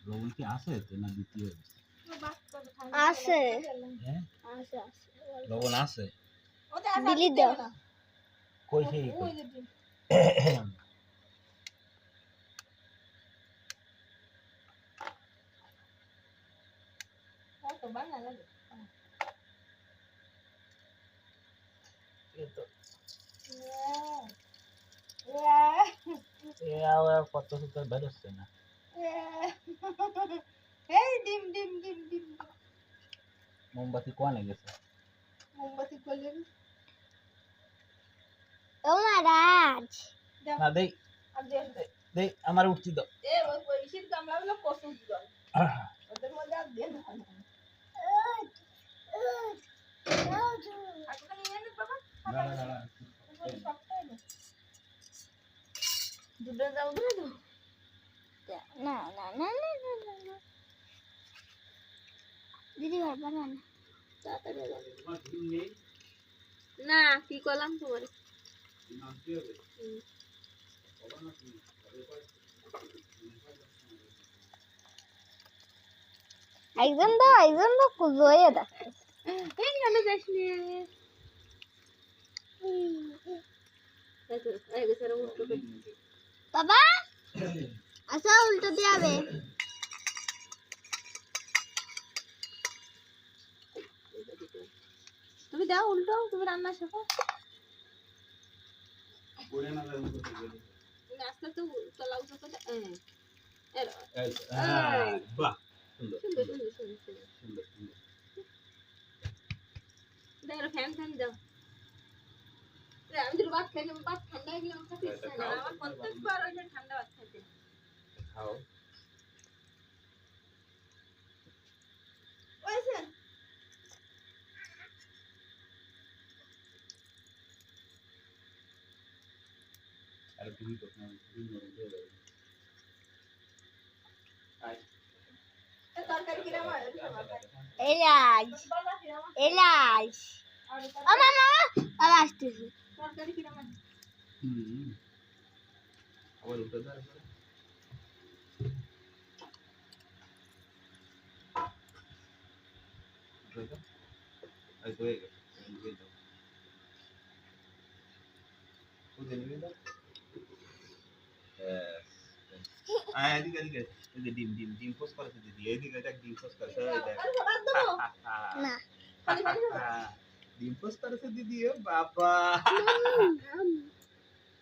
লবণ কি আছে তো না দ্বিতীয় আছে হ্যাঁ আছে লবণ আছে দিলি দাও কই সেই তো বানা লাগে এই তো কত সুন্দর বেরোচ্ছে না এই ডিম ডিম ডিম ডিম মোমবাতি কোয়ানে গেছে মোমবাতি করলেন ও মহারাজ না দেই আর দেখ দেই আমার উঠতি দাও এ ওই পয়সির গামলাগুলো কসুন জল ওদের মধ্যে আর দেন আজকে নিয়ে নে বাবা না না না দুটো যাও না তো না না না না না না দিদি ঘর বানান তাড়াতাড়ি যাও তোমার ডিম নেই না কি করলাম তোমার ডিম আনতে হবে বাবা না তুমি একজন তো কুজোয়ে দা এই কেন যাসনি এই গেছে উল্টো বাবা আচ্ছা উল্টো দিয়াবে তুমি দাও উল্টো তুমি রান্না শেখো পড়ে না যায় উল্টো দিকে তুমি আস্তে তো চালাও তো বাহ সুন্দর সুন্দর সুন্দর সুন্দর সুন্দর সুন্দর দাও ফ্যান ফ্যান দাও আমি তো ভাত খাই ভাত ঠান্ডা হয়ে গেলে আমার কাছে ইচ্ছা না আমার প্রত্যেকবার ওই ঠান্ডা ভাত খাইতে খাও ওইছে আর তুমি তো না তুমি নরম হয়ে যাবে আই তরকারি কিরা মার এলাজ এলাজ ও মামা বাবা আসতেছে তরকারি কিরা মার আবার উঠে দাও এই তো এই নিয়ে দাও ওদের নিয়ে দাও আয় এদিকে এদিকে এই যে ডিম ডিম ডিম পোস্ট করেছে দিদি এদিকে এটা ডিম পোস্ট করেছে এই দেখ না ডিম পোস্ট করেছে দিদি ও বাবা